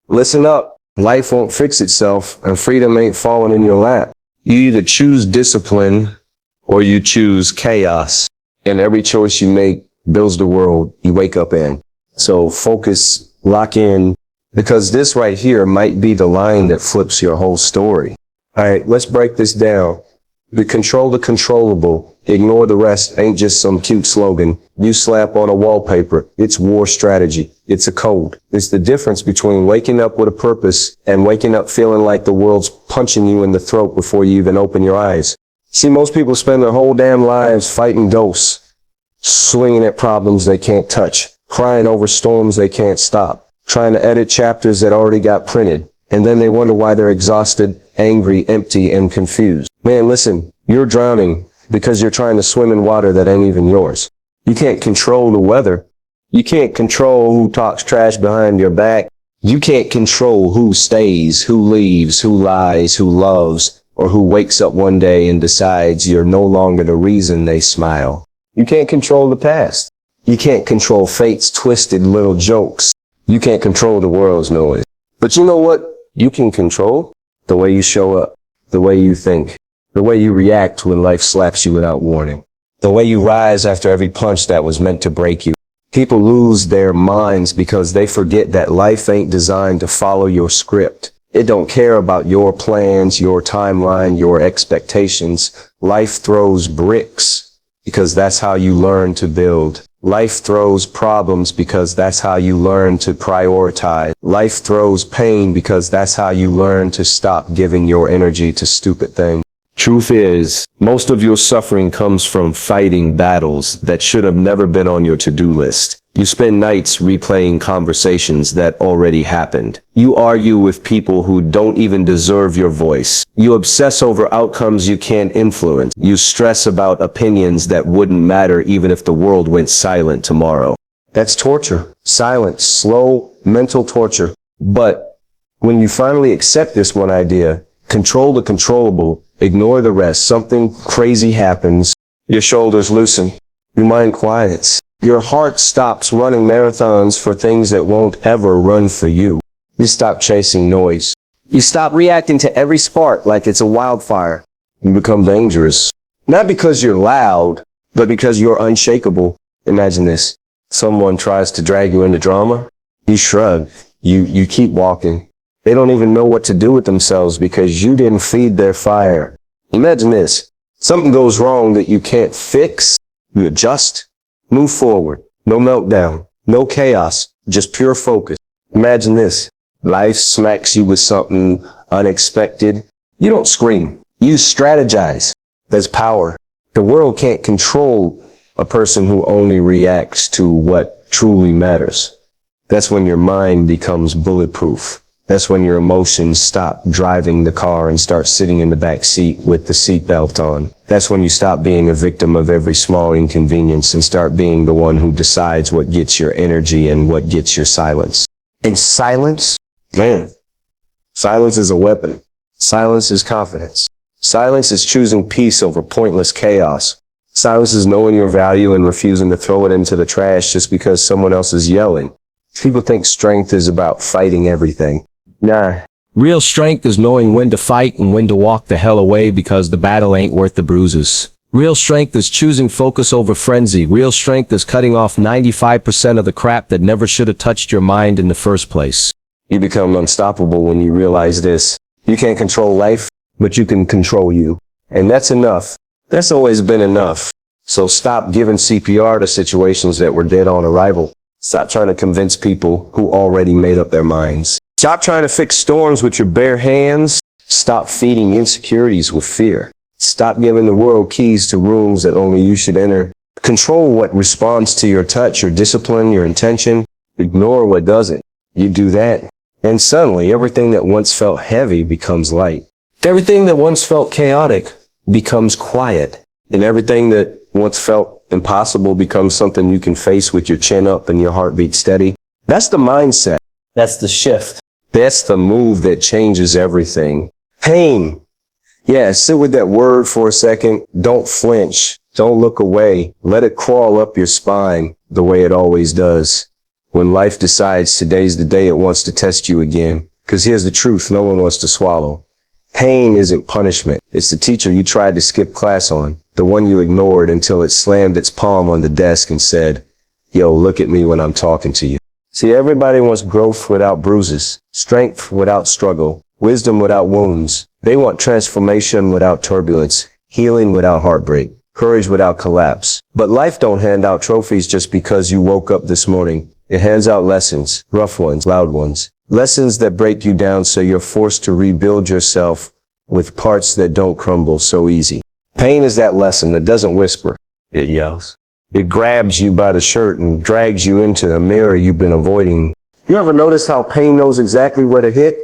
Listen up. Life won't fix itself, and freedom ain't falling in your lap. You either choose discipline or you choose chaos. And every choice you make builds the world you wake up in. So focus, lock in, because this right here might be the line that flips your whole story. All right, let's break this down. Control the controllable, ignore the rest ain't just some cute slogan you slap on a wallpaper. It's war strategy. It's a code. It's the difference between waking up with a purpose and waking up feeling like the world's punching you in the throat before you even open your eyes. See, most people spend their whole damn lives fighting ghosts, swinging at problems they can't touch, crying over storms they can't stop, trying to edit chapters that already got printed. And then they wonder why they're exhausted, angry, empty, and confused. Man, listen, you're drowning because you're trying to swim in water that ain't even yours. You can't control the weather. You can't control who talks trash behind your back. You can't control who stays, who leaves, who lies, who loves, or who wakes up one day and decides you're no longer the reason they smile. You can't control the past. You can't control fate's twisted little jokes. You can't control the world's noise. But you know what you can control? The way you show up, the way you think, the way you react when life slaps you without warning, the way you rise after every punch that was meant to break you. People lose their minds because they forget that life ain't designed to follow your script. It don't care about your plans, your timeline, your expectations. Life throws bricks because that's how you learn to build. Life throws problems because that's how you learn to prioritize. Life throws pain because that's how you learn to stop giving your energy to stupid things. Truth is, most of your suffering comes from fighting battles that should have never been on your to-do list. You spend nights replaying conversations that already happened. You argue with people who don't even deserve your voice. You obsess over outcomes you can't influence. You stress about opinions that wouldn't matter even if the world went silent tomorrow. That's torture. Silent, slow, mental torture. But when you finally accept this one idea, control the controllable, ignore the rest, something crazy happens. Your shoulders loosen. Your mind quiets. Your heart stops running marathons for things that won't ever run for you. You stop chasing noise. You stop reacting to every spark like it's a wildfire. You become dangerous. Not because you're loud, but because you're unshakable. Imagine this. Someone tries to drag you into drama. You shrug. You keep walking. They don't even know what to do with themselves because you didn't feed their fire. Imagine this. Something goes wrong that you can't fix. You adjust. Move forward. No meltdown. No chaos. Just pure focus. Imagine this. Life smacks you with something unexpected. You don't scream. You strategize. There's power. The world can't control a person who only reacts to what truly matters. That's when your mind becomes bulletproof. That's when your emotions stop driving the car and start sitting in the back seat with the seatbelt on. That's when you stop being a victim of every small inconvenience and start being the one who decides what gets your energy and what gets your silence. And silence? Man, silence is a weapon. Silence is confidence. Silence is choosing peace over pointless chaos. Silence is knowing your value and refusing to throw it into the trash just because someone else is yelling. People think strength is about fighting everything. Nah. Real strength is knowing when to fight and when to walk the hell away because the battle ain't worth the bruises. Real strength is choosing focus over frenzy. Real strength is cutting off 95% of the crap that never should have touched your mind in the first place. You become unstoppable when you realize this. You can't control life, but you can control you. And that's enough. That's always been enough. So stop giving CPR to situations that were dead on arrival. Stop trying to convince people who already made up their minds. Stop trying to fix storms with your bare hands. Stop feeding insecurities with fear. Stop giving the world keys to rooms that only you should enter. Control what responds to your touch, your discipline, your intention. Ignore what doesn't. You do that, and suddenly everything that once felt heavy becomes light. Everything that once felt chaotic becomes quiet. And everything that once felt impossible becomes something you can face with your chin up and your heartbeat steady. That's the mindset. That's the shift. That's the move that changes everything. Pain. Yeah, sit with that word for a second. Don't flinch. Don't look away. Let it crawl up your spine the way it always does. when life decides today's the day it wants to test you again. Because here's the truth no one wants to swallow. Pain isn't punishment. It's the teacher you tried to skip class on, the one you ignored until it slammed its palm on the desk and said, yo, look at me when I'm talking to you. See, everybody wants growth without bruises, strength without struggle, wisdom without wounds. They want transformation without turbulence, healing without heartbreak, courage without collapse. But life don't hand out trophies just because you woke up this morning. It hands out lessons, rough ones, loud ones. Lessons that break you down so you're forced to rebuild yourself with parts that don't crumble so easy. Pain is that lesson that doesn't whisper. It yells. It grabs you by the shirt and drags you into a mirror you've been avoiding. You ever notice how pain knows exactly where to hit?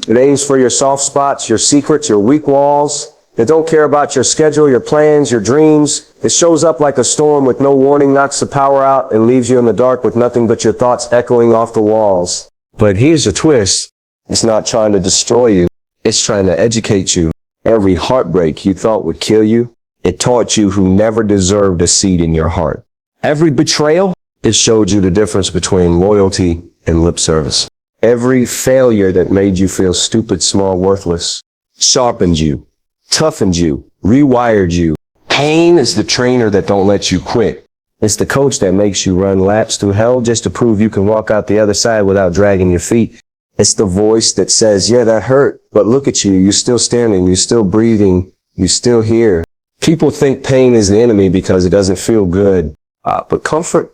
It aims for your soft spots, your secrets, your weak walls. It don't care about your schedule, your plans, your dreams. It shows up like a storm with no warning, knocks the power out, and leaves you in the dark with nothing but your thoughts echoing off the walls. But here's the twist. It's not trying to destroy you. It's trying to educate you. Every heartbreak you thought would kill you, it taught you who never deserved a seat in your heart. Every betrayal, it showed you the difference between loyalty and lip service. Every failure that made you feel stupid, small, worthless, sharpened you, toughened you, rewired you. Pain is the trainer that don't let you quit. It's the coach that makes you run laps through hell just to prove you can walk out the other side without dragging your feet. It's the voice that says, yeah, that hurt, but look at you. You're still standing. You're still breathing. You're still here. People think pain is the enemy because it doesn't feel good. But comfort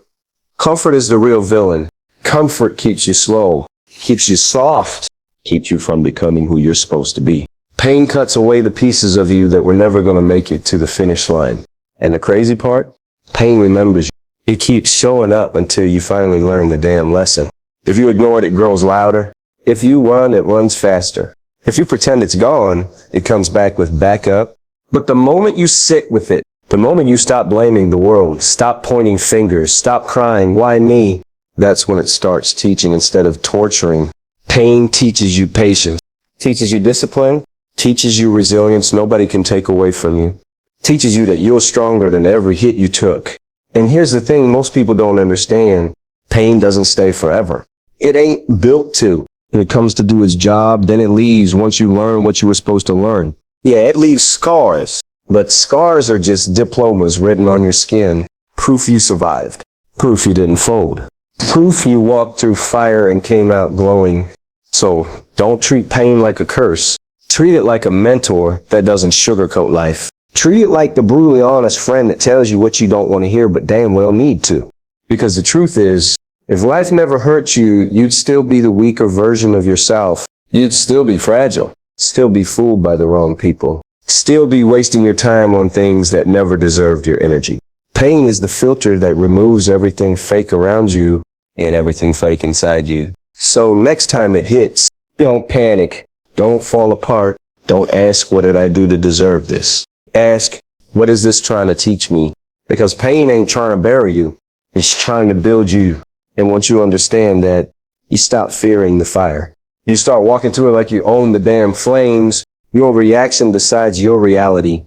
is the real villain. Comfort keeps you slow, keeps you soft, keeps you from becoming who you're supposed to be. Pain cuts away the pieces of you that were never going to make it to the finish line. And the crazy part? Pain remembers you. It keeps showing up until you finally learn the damn lesson. If you ignore it, it grows louder. If you run, it runs faster. If you pretend it's gone, it comes back with backup. But the moment you sit with it, the moment you stop blaming the world, stop pointing fingers, stop crying, why me? That's when it starts teaching instead of torturing. Pain teaches you patience, teaches you discipline, teaches you resilience nobody can take away from you. Teaches you that you're stronger than every hit you took. And here's the thing most people don't understand. Pain doesn't stay forever. It ain't built to. It comes to do its job, then it leaves once you learn what you were supposed to learn. Yeah, it leaves scars. But scars are just diplomas written on your skin. Proof you survived. Proof you didn't fold. Proof you walked through fire and came out glowing. So don't treat pain like a curse. Treat it like a mentor that doesn't sugarcoat life. Treat it like the brutally honest friend that tells you what you don't want to hear but damn well need to. Because the truth is, if life never hurt you, you'd still be the weaker version of yourself. You'd still be fragile. Still be fooled by the wrong people. Still be wasting your time on things that never deserved your energy. Pain is the filter that removes everything fake around you and everything fake inside you. So next time it hits, don't panic. Don't fall apart. Don't ask, what did I do to deserve this? Ask, what is this trying to teach me? Because pain ain't trying to bury you. It's trying to build you. And once you understand that, you stop fearing the fire. You start walking through it like you own the damn flames. Your reaction decides your reality.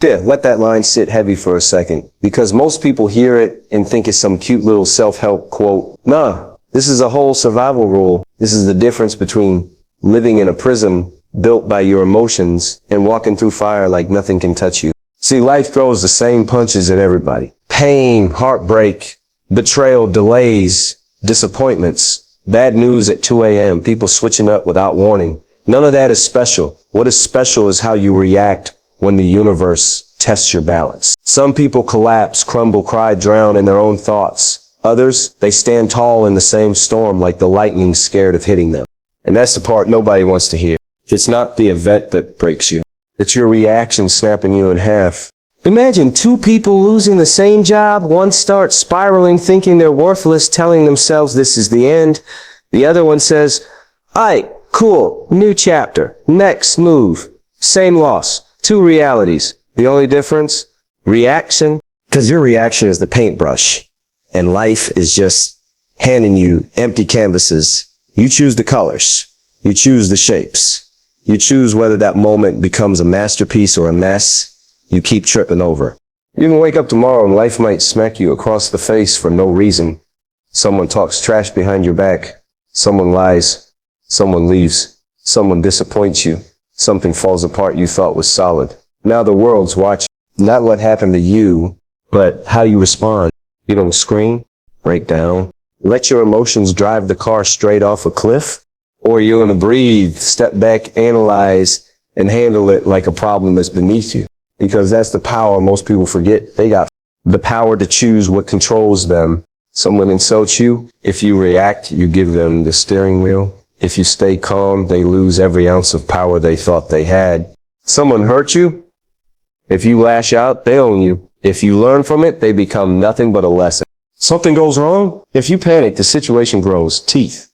Yeah, let that line sit heavy for a second. Because most people hear it and think it's some cute little self-help quote. Nah, this is a whole survival rule. This is the difference between living in a prison built by your emotions and walking through fire like nothing can touch you. See, life throws the same punches at everybody. Pain, heartbreak, betrayal, delays, disappointments, bad news at 2 a.m., people switching up without warning. None of that is special. What is special is how you react when the universe tests your balance. Some people collapse, crumble, cry, drown in their own thoughts. Others, they stand tall in the same storm like the lightning scared of hitting them. And that's the part nobody wants to hear. It's not the event that breaks you. It's your reaction snapping you in half. Imagine two people losing the same job. One starts spiraling, thinking they're worthless, telling themselves this is the end. The other one says, "Aight, cool, new chapter, next move." Same loss, two realities. The only difference? Reaction. Because your reaction is the paintbrush. And life is just handing you empty canvases. You choose the colors. You choose the shapes. You choose whether that moment becomes a masterpiece or a mess you keep tripping over. You can wake up tomorrow and life might smack you across the face for no reason. Someone talks trash behind your back. Someone lies. Someone leaves. Someone disappoints you. Something falls apart you thought was solid. Now the world's watching. Not what happened to you, but how you respond. You don't scream, break down, let your emotions drive the car straight off a cliff, or you're going to breathe, step back, analyze, and handle it like a problem that's beneath you. Because that's the power most people forget. They got the power to choose what controls them. Someone insults you. If you react, you give them the steering wheel. If you stay calm, they lose every ounce of power they thought they had. Someone hurt you. If you lash out, they own you. If you learn from it, they become nothing but a lesson. Something goes wrong. If you panic, the situation grows teeth.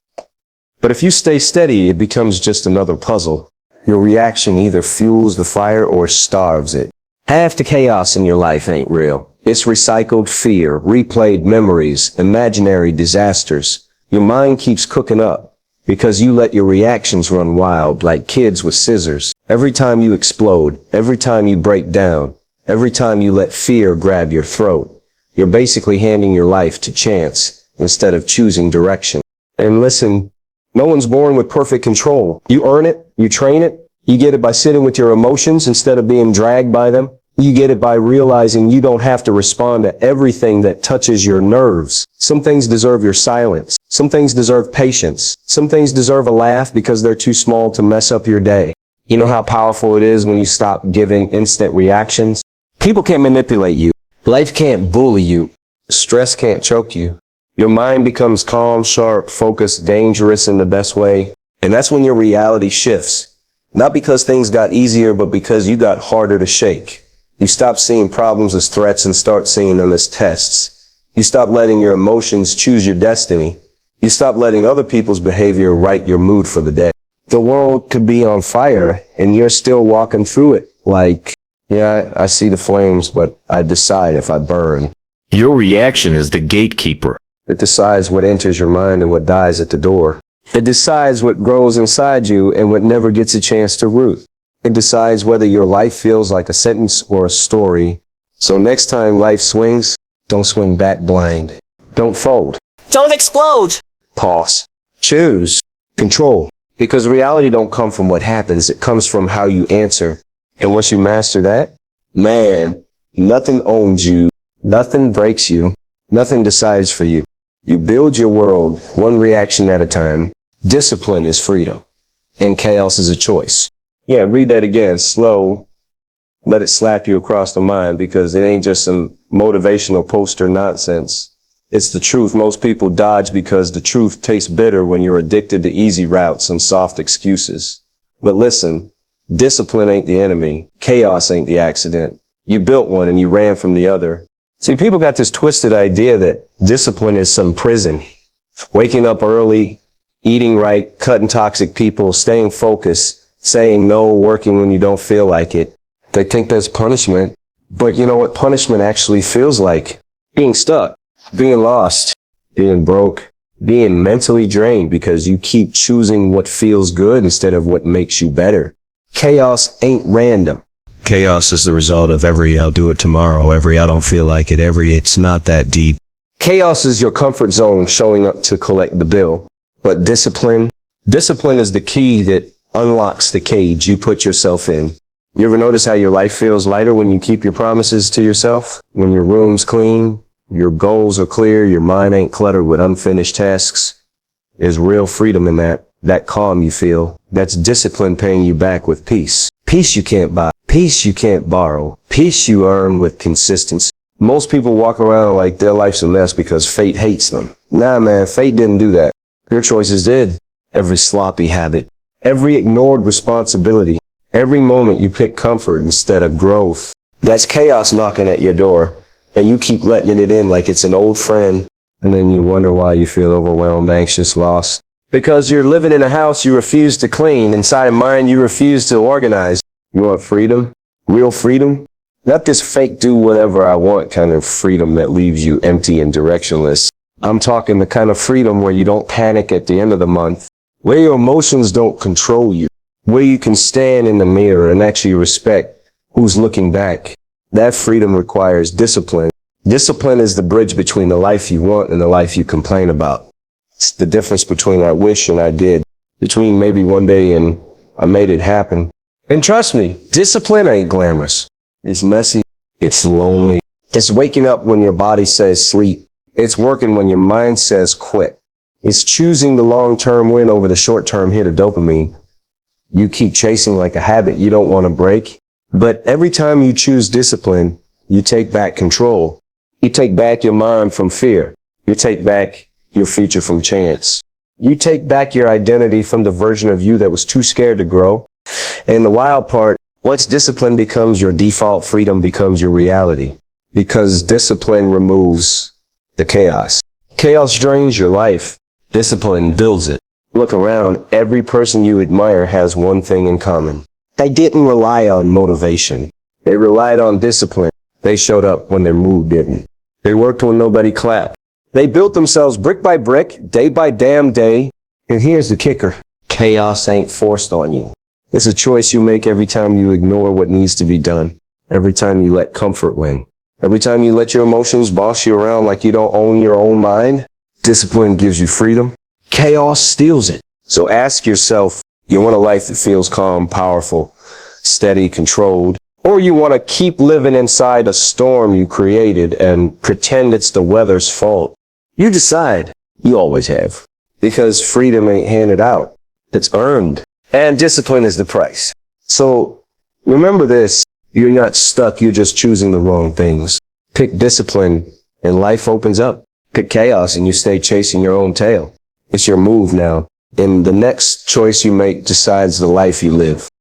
But if you stay steady, it becomes just another puzzle. Your reaction either fuels the fire or starves it. Half the chaos in your life ain't real. It's recycled fear, replayed memories, imaginary disasters. Your mind keeps cooking up because you let your reactions run wild like kids with scissors. Every time you explode, every time you break down, every time you let fear grab your throat, you're basically handing your life to chance instead of choosing direction. And listen, no one's born with perfect control. You earn it, you train it, you get it by sitting with your emotions instead of being dragged by them. You get it by realizing you don't have to respond to everything that touches your nerves. Some things deserve your silence. Some things deserve patience. Some things deserve a laugh because they're too small to mess up your day. You know how powerful it is when you stop giving instant reactions? People can't manipulate you. Life can't bully you. Stress can't choke you. Your mind becomes calm, sharp, focused, dangerous in the best way. And that's when your reality shifts. Not because things got easier, but because you got harder to shake. You stop seeing problems as threats and start seeing them as tests. You stop letting your emotions choose your destiny. You stop letting other people's behavior write your mood for the day. The world could be on fire and you're still walking through it like, yeah, I see the flames, but I decide if I burn. Your reaction is the gatekeeper. It decides what enters your mind and what dies at the door. It decides what grows inside you and what never gets a chance to root. It decides whether your life feels like a sentence or a story. So next time life swings, don't swing back blind. Don't fold. Don't explode! Pause. Choose. Control. Because reality don't come from what happens, it comes from how you answer. And once you master that, man, nothing owns you, nothing breaks you, nothing decides for you. You build your world one reaction at a time. Discipline is freedom, and chaos is a choice. Yeah, read that again, slow. Let it slap you across the mind because it ain't just some motivational poster nonsense. It's the truth most people dodge because the truth tastes bitter when you're addicted to easy routes and soft excuses. But listen, discipline ain't the enemy. Chaos ain't the accident. You built one and you ran from the other. See, people got this twisted idea that discipline is some prison. Waking up early, eating right, cutting toxic people, staying focused, saying no, working when you don't feel like it. They think that's punishment. But you know what punishment actually feels like? Being stuck, being lost, being broke, being mentally drained because you keep choosing what feels good instead of what makes you better. Chaos ain't random. Chaos is the result of every I'll do it tomorrow, every I don't feel like it, every it's not that deep. Chaos is your comfort zone showing up to collect the bill. But discipline is the key that unlocks the cage you put yourself in. You ever notice how your life feels lighter when you keep your promises to yourself? When your room's clean, your goals are clear, your mind ain't cluttered with unfinished tasks. There's real freedom in that calm you feel. That's discipline paying you back with peace. Peace you can't buy. Peace you can't borrow. Peace you earn with consistency. Most people walk around like their life's a mess because fate hates them. Nah, man, fate didn't do that. Your choices did. Every sloppy habit, every ignored responsibility, every moment you pick comfort instead of growth. That's chaos knocking at your door, and you keep letting it in like it's an old friend, and then you wonder why you feel overwhelmed, anxious, lost. Because you're living in a house you refuse to clean, inside a mind you refuse to organize. You want freedom? Real freedom? Not this fake do whatever I want kind of freedom that leaves you empty and directionless. I'm talking the kind of freedom where you don't panic at the end of the month, where your emotions don't control you, where you can stand in the mirror and actually respect who's looking back. That freedom requires discipline. Discipline is the bridge between the life you want and the life you complain about. It's the difference between I wish and I did, between maybe one day and I made it happen. And trust me, discipline ain't glamorous. It's messy. It's lonely. It's waking up when your body says sleep. It's working when your mind says quit. It's choosing the long-term win over the short-term hit of dopamine. You keep chasing like a habit you don't want to break. But every time you choose discipline, you take back control. You take back your mind from fear. You take back your future from chance. You take back your identity from the version of you that was too scared to grow. And the wild part, once discipline becomes your default, freedom becomes your reality. Because discipline removes the chaos. Chaos drains your life. Discipline builds it. Look around, every person you admire has one thing in common. They didn't rely on motivation. They relied on discipline. They showed up when their mood didn't. They worked when nobody clapped. They built themselves brick by brick, day by damn day. And here's the kicker. Chaos ain't forced on you. It's a choice you make every time you ignore what needs to be done. Every time you let comfort win. Every time you let your emotions boss you around like you don't own your own mind. Discipline gives you freedom. Chaos steals it. So ask yourself, you want a life that feels calm, powerful, steady, controlled, or you want to keep living inside a storm you created and pretend it's the weather's fault? You decide. You always have. Because freedom ain't handed out. It's earned. And discipline is the price. So remember this. You're not stuck. You're just choosing the wrong things. Pick discipline and life opens up. Pick chaos and you stay chasing your own tail. It's your move now. And the next choice you make decides the life you live.